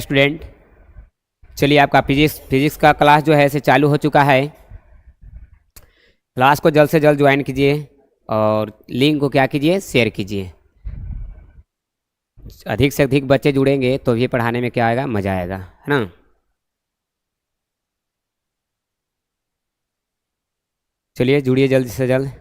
Student, चलिए आपका physics का क्लास जो है इसे चालू हो चुका है। क्लास को जल्द से जल्द ज्वाइन कीजिए और लिंक को क्या कीजिए, शेयर कीजिए। अधिक से अधिक बच्चे जुड़ेंगे तो भी पढ़ाने में क्या आएगा, मज़ा आएगा, है ना। चलिए जुड़िए जल्द से जल्द।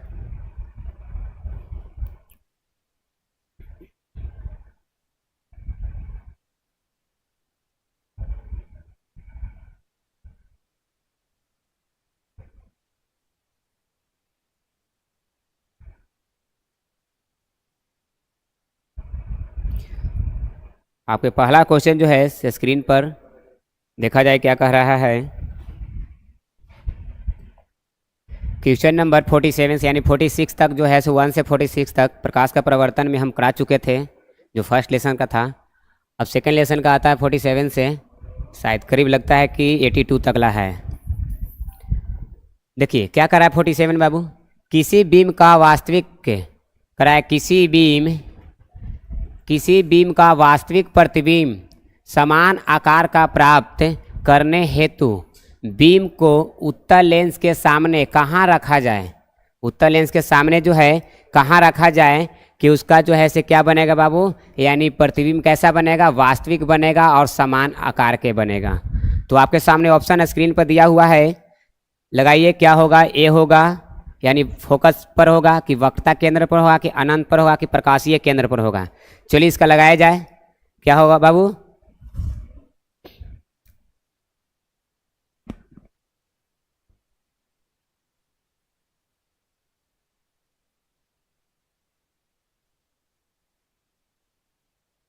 आपके पहला क्वेश्चन जो है स्क्रीन पर देखा जाए क्या कह रहा है। क्वेश्चन नंबर 47 यानी 46 तक जो है सो 1 से 46 तक प्रकाश का प्रवर्तन में हम करा चुके थे, जो फर्स्ट लेसन का था। अब सेकंड लेसन का आता है 47 से, शायद करीब लगता है कि 82 तकला है। देखिए क्या करा है 47 बाबू, किसी बीम का वास्तविक करा है, किसी बीम का वास्तविक प्रतिबिंब समान आकार का प्राप्त करने हेतु बीम को उत्तल लेंस के सामने कहाँ रखा जाए। उत्तल लेंस के सामने जो है कहाँ रखा जाए कि उसका जो है से क्या बनेगा बाबू, यानी प्रतिबिंब कैसा बनेगा, वास्तविक बनेगा और समान आकार के बनेगा। तो आपके सामने ऑप्शन स्क्रीन पर दिया हुआ है, लगाइए क्या होगा। ए होगा यानी फोकस पर होगा, कि वक्रता केंद्र पर होगा, कि अनंत पर होगा, कि प्रकाशीय केंद्र पर होगा। चलिए इसका लगाया जाए, क्या होगा बाबू।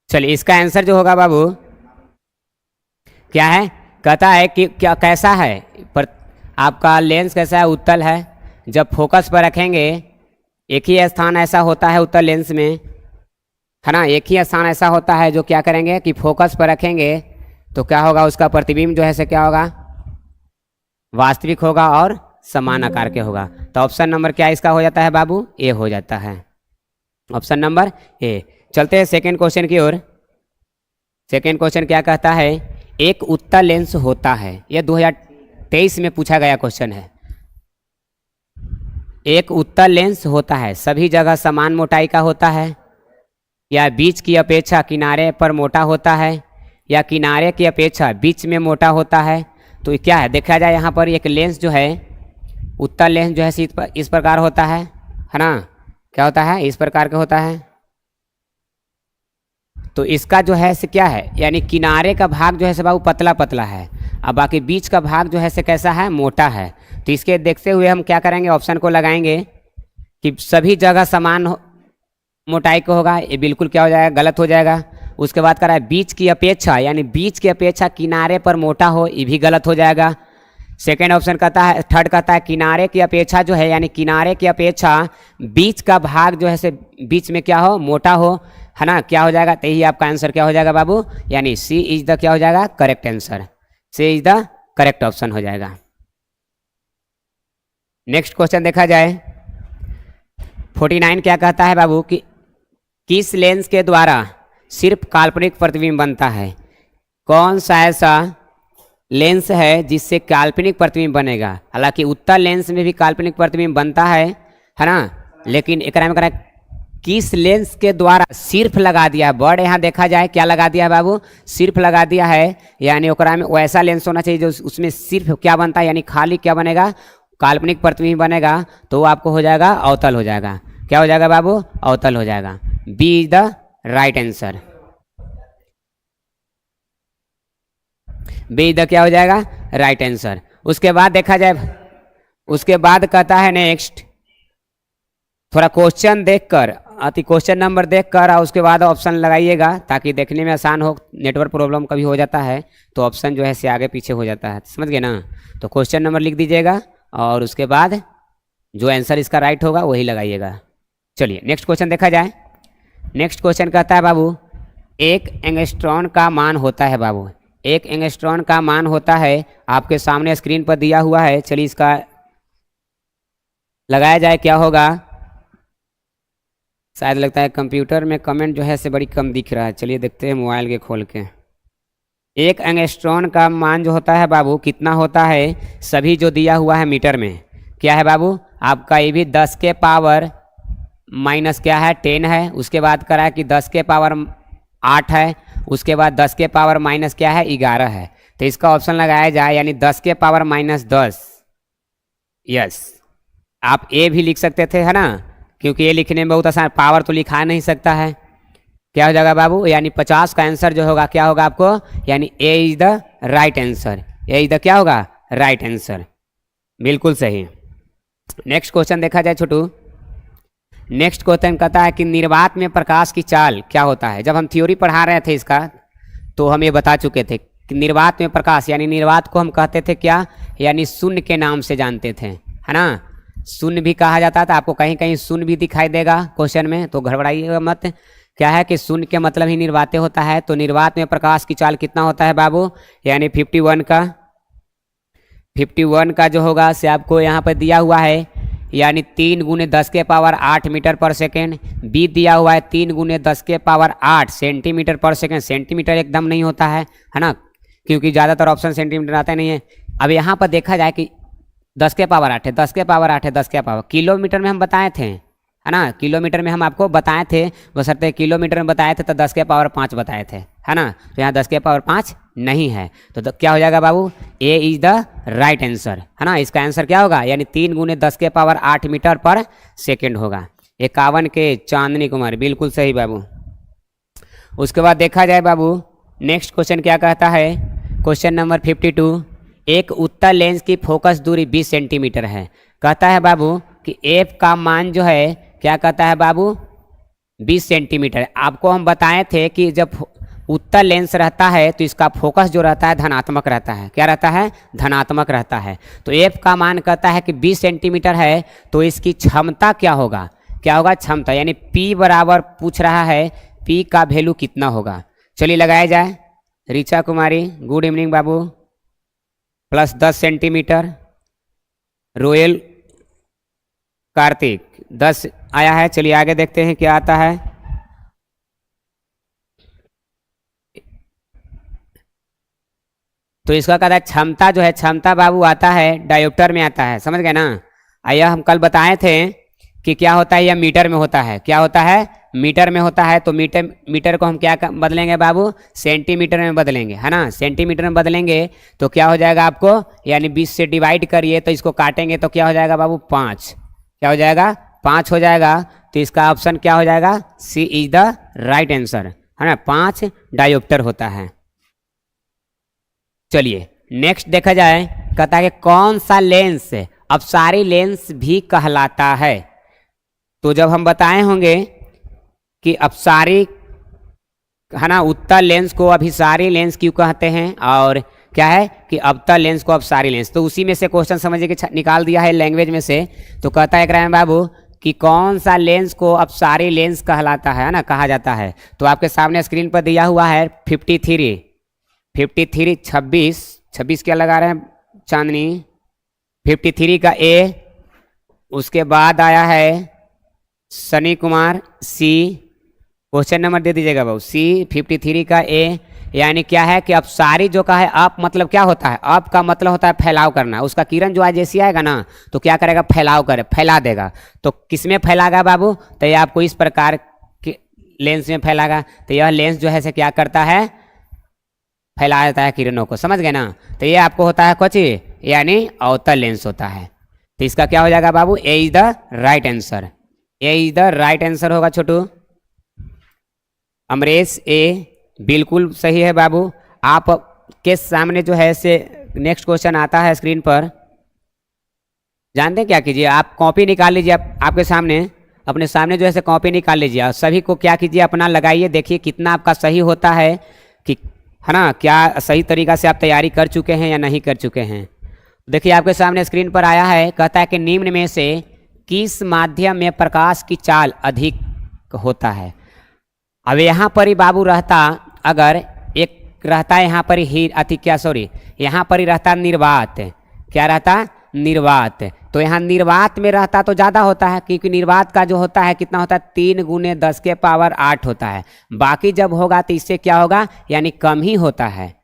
चलिए इसका आंसर जो होगा बाबू क्या है, कहता है कि क्या कैसा है पर आपका लेंस कैसा है, उत्तल है। जब फोकस पर रखेंगे एक ही स्थान ऐसा होता है उत्तल लेंस में, है ना, एक ही स्थान ऐसा होता है जो क्या करेंगे कि फोकस पर रखेंगे तो क्या होगा, उसका प्रतिबिंब जो है से क्या होगा, वास्तविक होगा और समान आकार के होगा। तो ऑप्शन नंबर क्या इसका हो जाता है बाबू, ए हो जाता है, ऑप्शन नंबर ए। चलते हैं सेकेंड क्वेश्चन की ओर। सेकेंड क्वेश्चन क्या कहता है, एक उत्तल लेंस होता है, यह 2023 में पूछा गया क्वेश्चन है। एक उत्तल लेंस होता है, सभी जगह समान मोटाई का होता है, या बीच की अपेक्षा किनारे पर मोटा होता है, या किनारे की अपेक्षा बीच में मोटा होता है। तो क्या है, देखा जाए यहाँ पर एक लेंस जो है, उत्तल लेंस जो है इस प्रकार होता है ना, क्या होता है, इस प्रकार का होता है। तो इसका जो है से क्या है, यानी किनारे का भाग जो है से बाबू पतला पतला है, अब बाकी बीच का भाग जो है से कैसा है, मोटा है। तो इसके देखते हुए हम क्या करेंगे, ऑप्शन को लगाएंगे कि सभी जगह समान मोटाई को होगा, ये बिल्कुल क्या हो जाएगा, गलत हो जाएगा। उसके बाद करा है बीच की अपेक्षा, यानी बीच की अपेक्षा किनारे पर मोटा हो, ये भी गलत हो जाएगा। सेकेंड ऑप्शन कहता है, थर्ड कहता है किनारे की अपेक्षा जो है, यानी किनारे की अपेक्षा बीच का भाग जो है से बीच में क्या हो, मोटा हो, है ना, क्या हो जाएगा। तो यही आपका आंसर क्या हो जाएगा बाबू, यानी सी इज द क्या हो जाएगा, correct answer, C is the correct option हो जाएगा। नेक्स्ट क्वेश्चन देखा जाए 49 क्या कहता है बाबू कि किस लेंस के द्वारा सिर्फ काल्पनिक प्रतिबिंब बनता है। कौन सा ऐसा लेंस है जिससे काल्पनिक प्रतिबिंब बनेगा। हालांकि उत्तल लेंस में भी काल्पनिक प्रतिबिंब बनता है ना, लेकिन एक में करा किस लेंस के द्वारा सिर्फ लगा दिया है, बड़ यहाँ देखा जाए क्या लगा दिया है बाबू, सिर्फ लगा दिया है, यानी ओकरा में वैसा लेंस होना चाहिए जो उसमें सिर्फ क्या बनता है, यानी खाली क्या बनेगा, काल्पनिक प्रतिबिंब बनेगा। तो वो आपको हो जाएगा अवतल हो जाएगा, क्या हो जाएगा बाबू, अवतल हो जाएगा। B is the right answer, B is the क्या हो जाएगा, राइट आंसर। उसके बाद देखा जाए, उसके बाद कहता है नेक्स्ट, थोड़ा क्वेश्चन देखकर क्वेश्चन नंबर देखकर और उसके बाद ऑप्शन लगाइएगा ताकि देखने में आसान हो। नेटवर्क प्रॉब्लम कभी हो जाता है तो ऑप्शन जो है से आगे पीछे हो जाता है, समझ गए ना। तो क्वेश्चन नंबर लिख दीजिएगा और उसके बाद जो आंसर इसका राइट होगा वही लगाइएगा। चलिए नेक्स्ट क्वेश्चन देखा जाए। नेक्स्ट क्वेश्चन कहता है बाबू, एक एंगस्ट्रॉन का मान होता है बाबू, एक एंगस्ट्रॉन का मान होता है, आपके सामने स्क्रीन पर दिया हुआ है। चलिए इसका लगाया जाए, क्या होगा। शायद लगता है कंप्यूटर में कमेंट जो है से बड़ी कम दिख रहा है, चलिए देखते हैं मोबाइल के खोल के। एक एंगस्ट्रॉन का मान जो होता है बाबू कितना होता है, सभी जो दिया हुआ है मीटर में, क्या है बाबू आपका ये भी 10 के पावर माइनस क्या है 10 है। उसके बाद करा है कि 10 के पावर 8 है। उसके बाद 10 के पावर माइनस क्या है 11 है। तो इसका ऑप्शन लगाया जाए, यानी 10 के पावर माइनस 10। यस, आप ए भी लिख सकते थे, है ना, क्योंकि ये लिखने में बहुत आसान, पावर तो लिखा नहीं सकता है। क्या हो जाएगा बाबू, यानी 50 का आंसर जो होगा क्या होगा आपको, यानी A is the right answer. A is the क्या होगा, राइट आंसर, बिल्कुल सही। नेक्स्ट क्वेश्चन देखा जाए छोटू। नेक्स्ट क्वेश्चन कहता है कि निर्वात में प्रकाश की चाल क्या होता है। जब हम थ्योरी पढ़ा रहे थे इसका, तो हम ये बता चुके थे कि निर्वात में प्रकाश, यानी निर्वात को हम कहते थे क्या, यानी शून्य के नाम से जानते थे, है ना। शून्य भी कहा जाता था, आपको कहीं कहीं शून्य भी दिखाई देगा क्वेश्चन में, तो घबराइएगा मत। क्या है कि शून्य के मतलब ही निर्वाते होता है। तो निर्वात में प्रकाश की चाल कितना होता है बाबू, यानी 51 का जो होगा से आपको यहाँ पर दिया हुआ है, यानी 3 × 10 के पावर 8 मीटर पर सेकेंड। बी दिया हुआ है 3 × 10 के पावर 8 सेंटीमीटर पर सेकेंड। सेंटीमीटर एकदम नहीं होता है ना, क्योंकि ज़्यादातर ऑप्शन सेंटीमीटर आता नहीं है। अब यहाँ पर देखा जाए कि 10 के पावर 8 है, 10 के पावर 8 है, 10 के पावर किलोमीटर में हम बताए थे, है ना। किलोमीटर में हम आपको बताए थे, बशर्ते किलोमीटर में बताए थे तो 10 के पावर 5 बताए थे, है ना। तो यहाँ 10 के पावर 5 नहीं है, तो क्या हो जाएगा बाबू, A is the right answer, है ना। इसका आंसर क्या होगा, यानी 3 × 10 के पावर 8 मीटर पर सेकेंड होगा। 51 के चांदनी कुमार, बिल्कुल सही बाबू। उसके बाद देखा जाए बाबू नेक्स्ट क्वेश्चन क्या कहता है, क्वेश्चन नंबर 52। एक उत्तल लेंस की फोकस दूरी 20 सेंटीमीटर है। कहता है बाबू कि एफ का मान जो है क्या कहता है बाबू, 20 सेंटीमीटर। आपको हम बताए थे कि जब उत्तल लेंस रहता है तो इसका फोकस जो रहता है धनात्मक रहता है। क्या रहता है, धनात्मक रहता है। तो एफ का मान कहता है कि 20 सेंटीमीटर है, तो इसकी क्षमता क्या होगा, क्या होगा क्षमता, यानी P बराबर पूछ रहा है, P का वैल्यू कितना होगा। चलिए लगाया जाए। ऋचा कुमारी गुड इवनिंग बाबू, प्लस 10 सेंटीमीटर। रोयल कार्तिक 10 आया है। चलिए आगे देखते हैं क्या आता है। तो इसका कहता है क्षमता जो है, क्षमता बाबू आता है डायोप्टर में आता है, समझ गए ना। यह हम कल बताए थे कि क्या होता है, यह मीटर में होता है। क्या होता है, मीटर में होता है। तो मीटर को हम क्या बदलेंगे बाबू, सेंटीमीटर में बदलेंगे, है ना। सेंटीमीटर में बदलेंगे तो क्या हो जाएगा आपको, यानी 20 से डिवाइड करिए तो इसको काटेंगे तो क्या हो जाएगा बाबू 5। क्या हो जाएगा, 5 हो जाएगा। तो इसका ऑप्शन क्या हो जाएगा, सी इज द राइट आंसर, है ना। 5 डायोप्टर होता है। चलिए नेक्स्ट देखा जाए। कहता है कि कौन सा लेंस अपसारी लेंस भी कहलाता है। तो जब हम बताए होंगे कि अपसारी, है ना, उत्तल लेंस को अभिसारी लेंस क्यों कहते हैं, और क्या है कि अवतल लेंस को अपसारी लेंस, तो उसी में से क्वेश्चन समझिए कि निकाल दिया है लैंग्वेज में से। तो कहता है राम बाबू कि कौन सा लेंस को अपसारी लेंस कहलाता है ना, कहा जाता है। तो आपके सामने स्क्रीन पर दिया हुआ है 53 26 क्या लगा रहे हैं चांदनी, 53 का ए। उसके बाद आया है सनी कुमार सी, क्वेश्चन नंबर दे दीजिएगा बाबू सी। 53 का ए, यानी क्या है कि अपसारी जो का है, अप मतलब क्या होता है, अप का मतलब होता है फैलाव करना। उसका किरण जो आज जैसी आएगा ना तो क्या करेगा, फैलाव करे, फैला देगा। तो किसमें फैलागा बाबू, तो ये आपको इस प्रकार के लेंस में फैलागा। तो यह लेंस जो है से क्या करता है, फैला देता है किरणों को, समझ गए ना। तो ये आपको होता है कुछ, यानी अवतल लेंस होता है। तो इसका क्या हो जाएगा बाबू, A is the right answer. A is the right answer होगा छोटू। अमरेश ए बिल्कुल सही है बाबू। आप के सामने जो है से नेक्स्ट क्वेश्चन आता है स्क्रीन पर, जानते हैं क्या कीजिए, आप कॉपी निकाल लीजिए। आपके सामने, अपने सामने जो है से कॉपी निकाल लीजिए और सभी को क्या कीजिए, अपना लगाइए, देखिए कितना आपका सही होता है कि, है ना, क्या सही तरीका से आप तैयारी कर चुके हैं या नहीं कर चुके हैं। देखिए आपके सामने स्क्रीन पर आया है, कहता है कि निम्न में से किस माध्यम में प्रकाश की चाल अधिक होता है। अब यहाँ पर ही बाबू रहता, अगर एक रहता है यहाँ पर ही यहाँ पर ही रहता निर्वात। क्या रहता, निर्वात। तो यहाँ निर्वात में रहता तो ज़्यादा होता है, क्योंकि निर्वात का जो होता है कितना होता है, 3 × 10 के पावर 8 होता है। बाकी जब होगा तो इससे क्या होगा, यानी कम ही होता है।